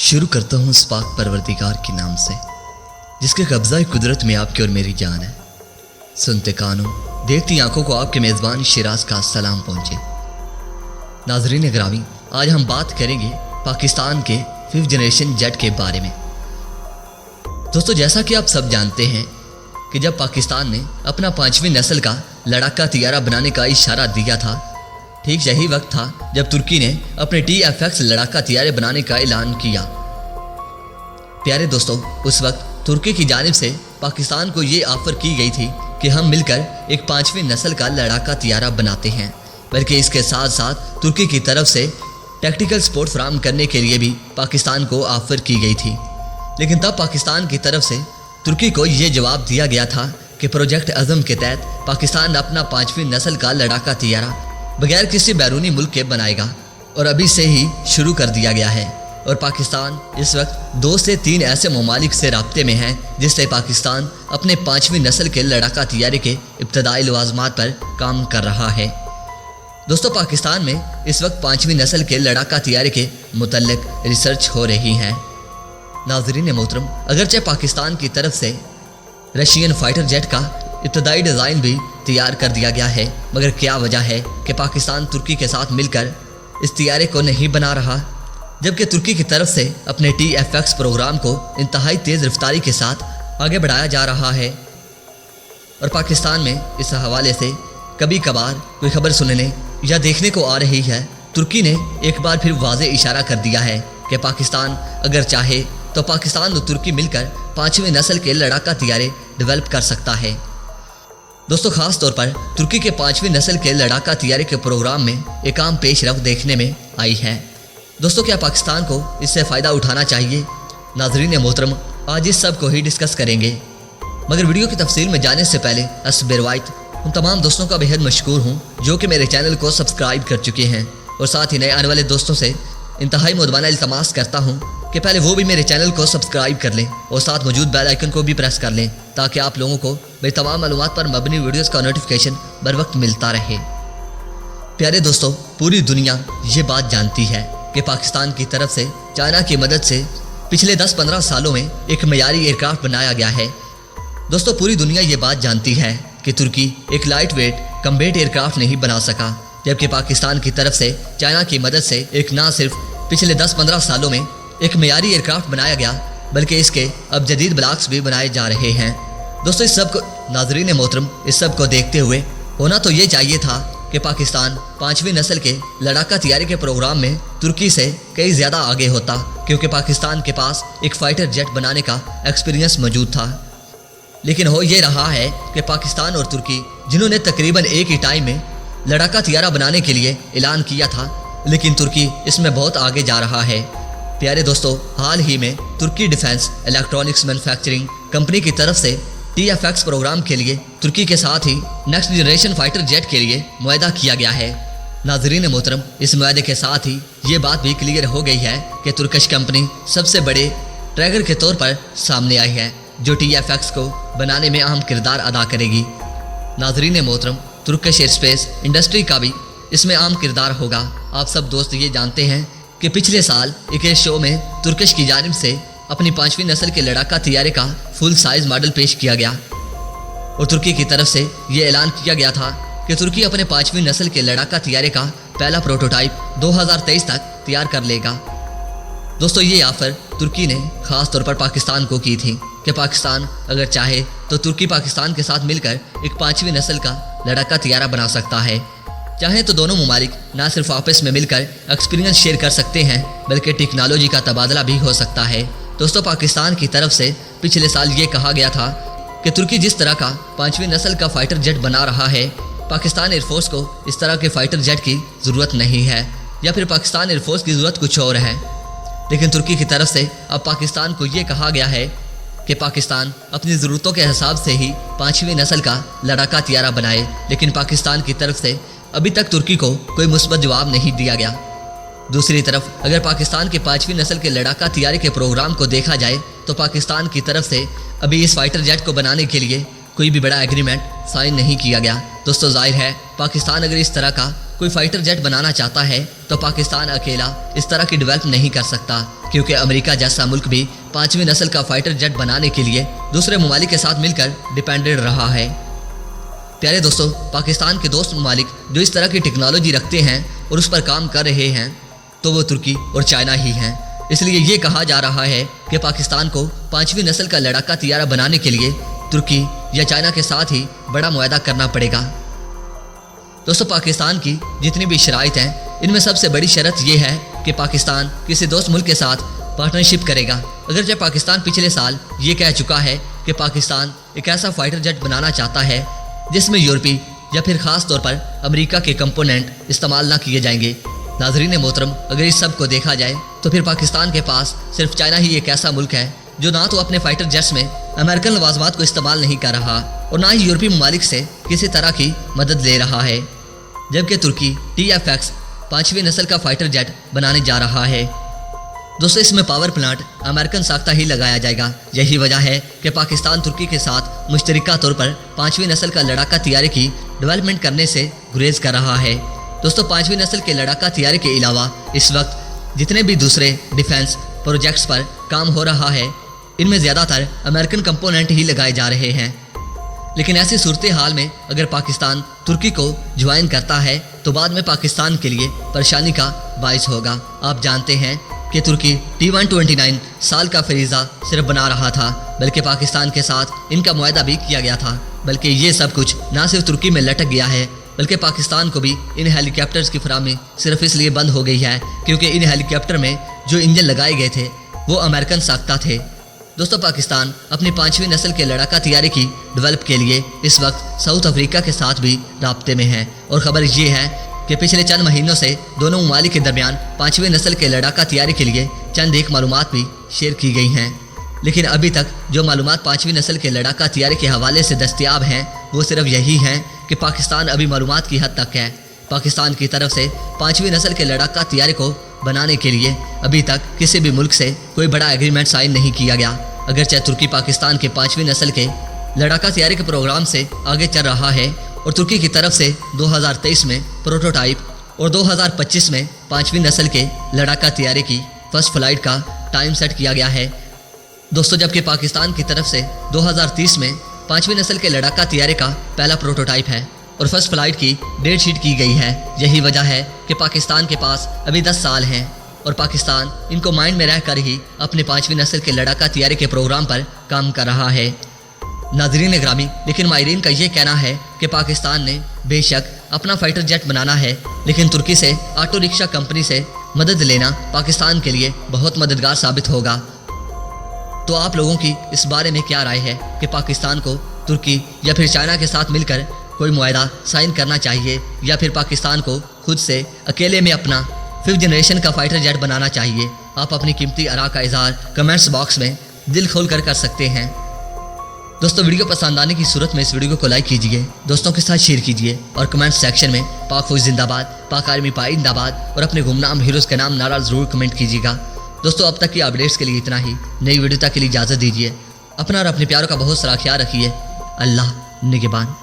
शुरू करता हूँ इस पाक परवरदिगार के नाम से, जिसके कब्ज़ा कुदरत में आपकी और मेरी जान है। सुनते कानों, देखती आंखों को आपके मेज़बान शिराज का सलाम पहुँचे। नाज़रीन ग्रामी, आज हम बात करेंगे पाकिस्तान के 5th जनरेशन जेट के बारे में। दोस्तों, जैसा कि आप सब जानते हैं कि जब पाकिस्तान ने अपना 5वीं नस्ल का लड़ाका तियारा बनाने का इशारा दिया था, ठीक यही वक्त था जब तुर्की ने अपने TFX लड़ाका तियारे बनाने का ऐलान किया। प्यारे दोस्तों, उस वक्त तुर्की की जानिब से पाकिस्तान को ये ऑफर की गई थी कि हम मिलकर एक 5वीं नस्ल का लड़ाका तियारा बनाते हैं, बल्कि इसके साथ साथ तुर्की की तरफ से टैक्टिकल सपोर्ट फराहम करने के लिए भी पाकिस्तान को ऑफर की गई थी। लेकिन तब पाकिस्तान की तरफ से तुर्की को ये जवाब दिया गया था कि प्रोजेक्ट अज़म के तहत पाकिस्तान अपना 5वीं नस्ल का लड़ाका तियारा बगैर किसी बैरूनी मुल्क के बनाएगा, और अभी से ही शुरू कर दिया गया है। और पाकिस्तान इस वक्त 2 से 3 ऐसे ममालिक से राब्ते में है जिससे पाकिस्तान अपने 5वीं नस्ल के लड़ाका तियारे के इब्तदाई लवाज़मात पर काम कर रहा है। दोस्तों, पाकिस्तान में इस वक्त 5वीं नस्ल के लड़ाका तियारे के मुतल्लिक रिसर्च हो रही है। नाज़रीन मोहतरम, अगरचे पाकिस्तान की तरफ से रशियन फाइटर जेट का इब्तदाई डिज़ाइन भी तैयार कर दिया गया है, मगर क्या वजह है कि पाकिस्तान तुर्की के साथ मिलकर इस तियारे को नहीं बना रहा, जबकि तुर्की की तरफ से अपने TFX प्रोग्राम को इंतहाई तेज़ रफ्तारी के साथ आगे बढ़ाया जा रहा है। और पाकिस्तान में इस हवाले से कभी कभार कोई खबर सुनने या देखने को आ रही है। तुर्की ने एक बार फिर वाज़े इशारा कर दिया है कि पाकिस्तान अगर चाहे तो पाकिस्तान और तुर्की मिलकर 5वीं नस्ल के लड़ाका तियारे डेवलप कर सकता है। दोस्तों, ख़ास तौर पर तुर्की के 5वीं नस्ल के लड़ाका तियारे के प्रोग्राम में एक आम पेशरफ्त देखने में आई है। दोस्तों, क्या पाकिस्तान को इससे फ़ायदा उठाना चाहिए? नाज़रीन मोहतरम, आज इस सब को ही डिस्कस करेंगे, मगर वीडियो की तफसील में जाने से पहले असबिरवाइट उन तमाम दोस्तों का बेहद मशकूर हूँ जो कि मेरे चैनल को सब्सक्राइब कर चुके हैं, और साथ ही नए आने वाले दोस्तों से इंतहाई मुदबाना इल्तमास करता हूँ कि पहले वो भी मेरे चैनल को सब्सक्राइब कर लें और साथ मौजूद बेल आइकन को भी प्रेस कर लें, ताकि आप लोगों को मेरी तमाम मालूमात पर मबनी वीडियोस का नोटिफिकेशन बर वक्त मिलता रहे। प्यारे दोस्तों, पूरी दुनिया ये बात जानती है कि पाकिस्तान की तरफ से चाइना की मदद से पिछले 10-15 सालों में एक मयारी एयरक्राफ्ट बनाया गया है। दोस्तों, पूरी दुनिया ये बात जानती है कि तुर्की एक लाइट वेट कम्बैट एयरक्राफ्ट नहीं बना सका, जबकि पाकिस्तान की तरफ से चाइना की मदद से एक ना सिर्फ पिछले 10-15 सालों में एक मयारी एयरक्राफ्ट बनाया गया, बल्कि इसके अब जदीद ब्लॉक्स भी बनाए जा रहे हैं। दोस्तों, इस सब को नाज़रीन मोहतरम, इस सब को देखते हुए होना तो ये चाहिए था कि पाकिस्तान 5वीं नस्ल के लड़ाका तियारे के प्रोग्राम में तुर्की से कई ज़्यादा आगे होता, क्योंकि पाकिस्तान के पास एक फ़ाइटर जेट बनाने का एक्सपीरियंस मौजूद था। लेकिन हो ये रहा है कि पाकिस्तान और तुर्की, जिन्होंने तकरीबन एक ही टाइम में लड़ाका तियारा बनाने के लिए ऐलान किया था, लेकिन तुर्की इसमें बहुत आगे जा रहा है। प्यारे दोस्तों, हाल ही में तुर्की डिफेंस इलेक्ट्रॉनिक्स मैन्युफैक्चरिंग कंपनी की तरफ से TFX प्रोग्राम के लिए तुर्की के साथ ही नेक्स्ट जनरेशन फाइटर जेट के लिए मुआहदा किया गया है। नाज़रीन मोहतरम, इस मुआहदे के साथ ही ये बात भी क्लियर हो गई है कि तुर्किश कंपनी सबसे बड़े ट्रैगर के तौर पर सामने आई है, जो TFX को बनाने में अहम किरदार अदा करेगी। नाज़रीन मोहतरम, तुर्किश एयरस्पेस इंडस्ट्री का भी इसमें अहम किरदार होगा। आप सब दोस्त ये जानते हैं कि पिछले साल एक एयर शो में तुर्किश की जानिब से अपनी 5वीं नस्ल के लड़ाका तियारे का फुल साइज मॉडल पेश किया गया, और तुर्की की तरफ से ये ऐलान किया गया था कि तुर्की अपने 5वीं नस्ल के लड़ाका तियारे का पहला प्रोटोटाइप 2023 तक तैयार कर लेगा। दोस्तों, ये ऑफर तुर्की ने ख़ास तौर पर पाकिस्तान को की थी कि पाकिस्तान अगर चाहे तो तुर्की पाकिस्तान के साथ मिलकर एक 5वीं नस्ल का लड़ाका तियारा बना सकता है। चाहे तो दोनों ममालिक ना सिर्फ आपस में मिलकर एक्सपीरियंस शेयर कर सकते हैं, बल्कि टेक्नोलॉजी का तबादला भी हो सकता है। दोस्तों, पाकिस्तान की तरफ से पिछले साल ये कहा गया था कि तुर्की जिस तरह का 5वीं नस्ल का फाइटर जेट बना रहा है, पाकिस्तान एयरफोर्स को इस तरह के फाइटर जेट की ज़रूरत नहीं है, या फिर पाकिस्तान एयरफोर्स की ज़रूरत कुछ और है। लेकिन तुर्की की तरफ से अब पाकिस्तान को ये कहा गया है कि पाकिस्तान अपनी ज़रूरतों के हिसाब से ही 5वीं नस्ल का लड़ाका तियारा बनाए, लेकिन पाकिस्तान की तरफ से अभी तक तुर्की को कोई मुस्बत जवाब नहीं दिया गया। दूसरी तरफ अगर पाकिस्तान के 5वीं नस्ल के लड़ाका तियारे के प्रोग्राम को देखा जाए तो पाकिस्तान की तरफ से अभी इस फाइटर जेट को बनाने के लिए कोई भी बड़ा एग्रीमेंट साइन नहीं किया गया। दोस्तों, जाहिर है पाकिस्तान अगर इस तरह का कोई फाइटर जेट बनाना चाहता है तो पाकिस्तान अकेला इस तरह की डेवलप नहीं कर सकता, क्योंकि अमेरिका जैसा मुल्क भी 5वीं नस्ल का फाइटर जेट बनाने के लिए दूसरे ममालिक के साथ मिलकर डिपेंडेंट रहा है। प्यारे दोस्तों, पाकिस्तान के दोस्त ममालिक जो इस तरह की टेक्नोलॉजी रखते हैं और उस पर काम कर रहे हैं तो वो तुर्की और चाइना ही हैं। इसलिए ये कहा जा रहा है कि पाकिस्तान को 5वीं नस्ल का लड़ाका तैयारा बनाने के लिए तुर्की या चाइना के साथ ही बड़ा मुआहदा करना पड़ेगा। दोस्तों, पाकिस्तान की जितनी भी शराइत हैं, इनमें सबसे बड़ी शर्त यह है कि पाकिस्तान किसी दोस्त मुल्क के साथ पार्टनरशिप करेगा। अगरचे पाकिस्तान पिछले साल ये कह चुका है कि पाकिस्तान एक ऐसा फाइटर जेट बनाना चाहता है जिसमें यूरोपी या फिर ख़ास तौर पर अमेरिका के कंपोनेंट इस्तेमाल ना किए जाएंगे। नाज़रीन मोहतरम, अगर इस सब को देखा जाए तो फिर पाकिस्तान के पास सिर्फ चाइना ही एक ऐसा मुल्क है जो ना तो अपने फाइटर जेट्स में अमेरिकन लवाजमात को इस्तेमाल नहीं कर रहा और ना ही यूरोपीय ममालिक से किसी तरह की मदद ले रहा है, जबकि तुर्की TFX 5वीं नस्ल का फाइटर जेट बनाने जा रहा है। दोस्तों, इसमें पावर प्लांट अमेरिकन साख्ता ही लगाया जाएगा। यही वजह है कि पाकिस्तान तुर्की के साथ मुश्तरका तौर पर 5वीं नस्ल का लड़ाका तैयारी की डेवलपमेंट करने से गुरेज कर रहा है। दोस्तों, 5वीं नस्ल के लड़ाका तैयारी के अलावा इस वक्त जितने भी दूसरे डिफेंस प्रोजेक्ट्स पर काम हो रहा है, इनमें ज़्यादातर अमेरिकन कंपोनेंट ही लगाए जा रहे हैं। लेकिन ऐसी सूरत हाल में अगर पाकिस्तान तुर्की को ज्वाइन करता है तो बाद में पाकिस्तान के लिए परेशानी का बाइस होगा। आप जानते हैं कि तुर्की T129 साल का फरीज़ा सिर्फ बना रहा था, बल्कि पाकिस्तान के साथ इनका मुआहदा भी किया गया था। बल्कि ये सब कुछ ना सिर्फ तुर्की में लटक गया है, बल्कि पाकिस्तान को भी इन हेलीकॉप्टर्स की फराहमी सिर्फ इसलिए बंद हो गई है क्योंकि इन हेलीकॉप्टर में जो इंजन लगाए गए थे वो अमेरिकन साख्ता थे। दोस्तों, पाकिस्तान अपनी 5वीं नस्ल के लड़ाका तैयारी की डेवलप के लिए इस वक्त साउथ अफ्रीका के साथ भी राब्ते में है और ख़बर ये है कि पिछले चंद महीनों से दोनों ममालिक के दरमियान 5वीं नस्ल के लड़ाका तैयारी के लिए चंद एक मालूमात भी शेयर की गई हैं। लेकिन अभी तक जो मालूमात 5वीं नस्ल के लड़ाका तैयारी के हवाले से दस्तयाब हैं वो सिर्फ यही हैं कि पाकिस्तान अभी मालूमात की हद तक है। पाकिस्तान की तरफ से 5वीं नस्ल के लड़ाका तैयारी को बनाने के लिए अभी तक किसी भी मुल्क से कोई बड़ा एग्रीमेंट साइन नहीं किया गया। अगरचे तुर्की पाकिस्तान के 5वीं नस्ल के लड़ाका तैयारी के प्रोग्राम से आगे चल रहा है और तुर्की की तरफ से 2023 में प्रोटोटाइप और 2025 में 5वीं नस्ल के लड़ाका तैयारी की फर्स्ट फ्लाइट का टाइम सेट किया गया है। दोस्तों, जबकि पाकिस्तान की तरफ से 2030 में 5वीं नस्ल के लड़ाका तैयारी का पहला प्रोटोटाइप है और फर्स्ट फ्लाइट की डेट शीट की गई है। यही वजह है कि पाकिस्तान के पास अभी 10 साल हैं और पाकिस्तान इनको माइंड में रहकर ही अपने 5वीं नस्ल के लड़ाका तैयारी के प्रोग्राम पर काम कर रहा है। नाज़रीन ग्रामी, लेकिन माहिरीन का ये कहना है कि पाकिस्तान ने बेशक अपना फाइटर जेट बनाना है, लेकिन तुर्की से ऑटो रिक्शा कंपनी से मदद लेना पाकिस्तान के लिए बहुत मददगार साबित होगा। तो आप लोगों की इस बारे में क्या राय है कि पाकिस्तान को तुर्की या फिर चाइना के साथ मिलकर कोई मुआहदा साइन करना चाहिए या फिर पाकिस्तान को खुद से अकेले में अपना 5th जनरेशन का फाइटर जेट बनाना चाहिए? आप अपनी कीमती आरा का इजहार कमेंट्स बॉक्स में दिल खोल कर सकते हैं। दोस्तों, वीडियो पसंद आने की सूरत में इस वीडियो को लाइक कीजिए, दोस्तों के साथ शेयर कीजिए और कमेंट सेक्शन में पाक फौज जिंदाबाद, पाक आर्मी पाइंदाबाद और अपने गुमनाम हीरोज़ के नाम नारा ज़रूर कमेंट कीजिएगा। दोस्तों, अब तक की अपडेट्स के लिए इतना ही। नई वीडियो तक के लिए इजाज़त दीजिए। अपना और अपने प्यारों का बहुत सारा ख्याल रखिए। अल्लाह निगहबान।